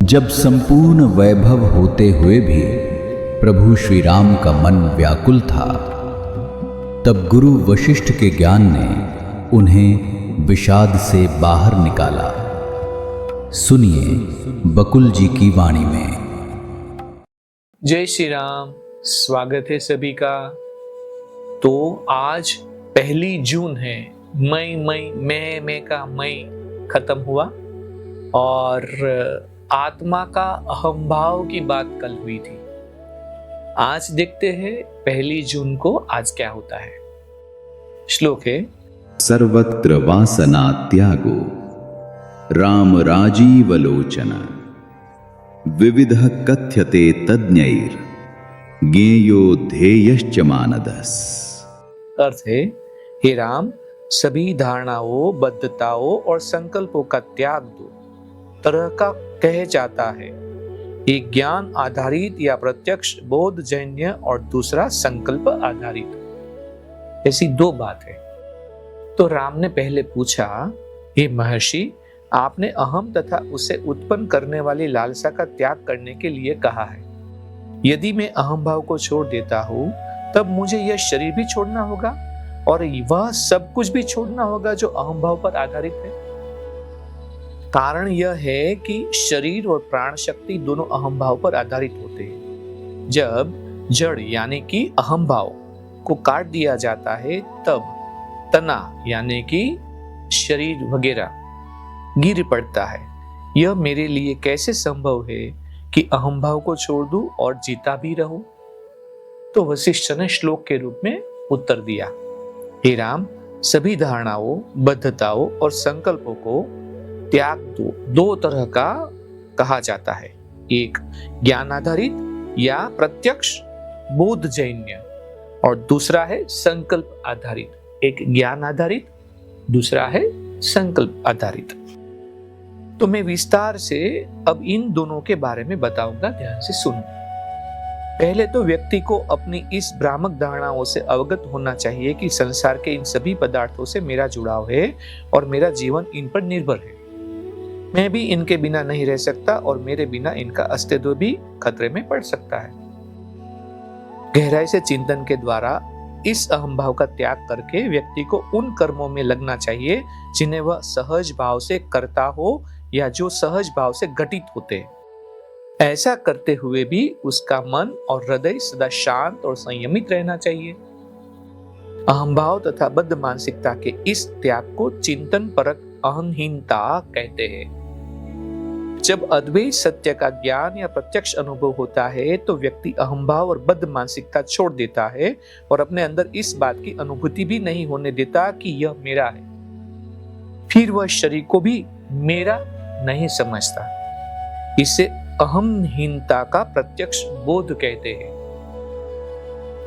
जब संपूर्ण वैभव होते हुए भी प्रभु श्री राम का मन व्याकुल था, तब गुरु वशिष्ठ के ज्ञान ने उन्हें विषाद से बाहर निकाला। सुनिए बकुल जी की वाणी में। जय श्री राम। स्वागत है सभी का। तो आज 1 जून है। मई का मई खत्म हुआ और आत्मा का अहम भाव की बात कल हुई थी। आज देखते हैं 1 जून को आज क्या होता है। श्लोक है, सर्वत्र वासना त्यागो राम राजीव लोचन विविध कथ्यते तज्ञैर ज्ञेयो ध्येयश्च मानदस्। अर्थ है, हे राम, सभी धारणाओं, बद्धताओं और संकल्पों का त्याग दो। तरह का कह जाता है, एक ज्ञान आधारित या प्रत्यक्ष बोधजन्य और दूसरा संकल्प आधारित। ऐसी 2 बात है। तो राम ने पहले पूछा, हे महर्षि, आपने अहम तथा उसे उत्पन्न करने वाली लालसा का त्याग करने के लिए कहा है। यदि मैं अहम भाव को छोड़ देता हूं, तब मुझे यह शरीर भी छोड़ना होगा और वह सब कुछ भी छोड़ना होगा जो अहम भाव पर आधारित है। कारण यह है कि शरीर और प्राण शक्ति दोनों अहम भाव पर आधारित होते हैं। जब जड़ यानी कि अहम भाव को काट दिया जाता है, तब तना यानी कि शरीर वगैरह गिर पड़ता है। यह मेरे लिए कैसे संभव है कि अहम भाव को छोड़ दूं और जीता भी रहूं? तो वशिष्ठ ने श्लोक के रूप में उत्तर दिया, हे राम, सभी धारणाओं, बद्धताओं और संकल्पों को त्याग दो। 2 तरह का कहा जाता है, एक ज्ञान आधारित या प्रत्यक्ष बोधजन्य और दूसरा है संकल्प आधारित। एक ज्ञान आधारित, दूसरा है संकल्प आधारित। तो मैं विस्तार से अब इन दोनों के बारे में बताऊंगा, ध्यान से सुनो। पहले तो व्यक्ति को अपनी इस भ्रामक धारणाओं से अवगत होना चाहिए कि संसार के इन सभी पदार्थों से मेरा जुड़ाव है और मेरा जीवन इन पर निर्भर है। मैं भी इनके बिना नहीं रह सकता और मेरे बिना इनका अस्तित्व भी खतरे में पड़ सकता है। गहराई से चिंतन के द्वारा इस अहम भाव का त्याग करके व्यक्ति को उन कर्मों में लगना चाहिए जिन्हें वह सहज भाव से करता हो या जो सहज भाव से घटित होते हैं। ऐसा करते हुए भी उसका मन और हृदय सदा शांत और संयमित रहना चाहिए। अहम भाव तथा बद्ध मानसिकता के इस त्याग को चिंतन परक अहंहीनता कहते हैं। जब अद्वैत सत्य का ज्ञान या प्रत्यक्ष अनुभव होता है, तो व्यक्ति अहंभाव और बद्ध मानसिकता छोड़ देता है और अपने अंदर इस बात की अनुभूति भी नहीं होने देता कि यह मेरा है। फिर वह शरीर को भी मेरा नहीं समझता। इसे अहंहीनता का प्रत्यक्ष बोध कहते हैं।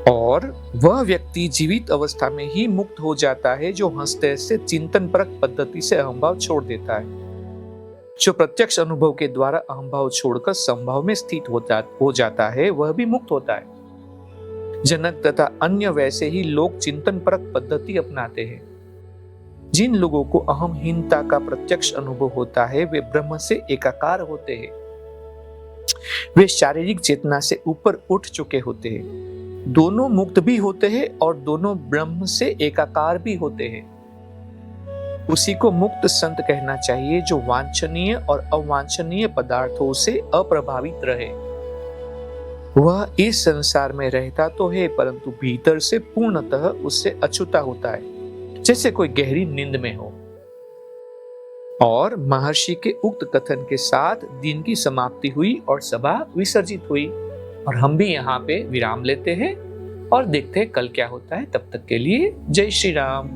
और वह व्यक्ति जीवित अवस्था में ही मुक्त हो जाता है जो हंसते से चिंतन परक पद्धति से अहंभाव छोड़ देता है। जो प्रत्यक्ष अनुभव के द्वारा अहंभाव छोड़कर संभाव में स्थित हो जाता है, वह भी मुक्त होता है। जनक तथा अन्य वैसे ही लोग चिंतन परक पद्धति अपनाते हैं। जिन लोगों को अहमहीनता का प्रत्यक्ष अनुभव होता है, वे ब्रह्म से एकाकार होते हैं। वे शारीरिक चेतना से ऊपर उठ चुके होते हैं। दोनों मुक्त भी होते हैं और दोनों ब्रह्म से एकाकार भी होते हैं। उसी को मुक्त संत कहना चाहिए जो वांछनीय और अवांछनीय पदार्थों से अप्रभावित रहे। वह इस संसार में रहता तो है, परंतु भीतर से पूर्णतः उससे अछूता होता है, जैसे कोई गहरी नींद में हो। और महर्षि के उक्त कथन के साथ दिन की समाप्ति हुई और सभा विसर्जित हुई। और हम भी यहाँ पे विराम लेते हैं और देखते हैं कल क्या होता है। तब तक के लिए जय श्री राम।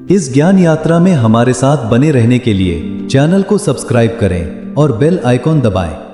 इस ज्ञान यात्रा में हमारे साथ बने रहने के लिए चैनल को सब्सक्राइब करें और बेल आइकॉन दबाएं।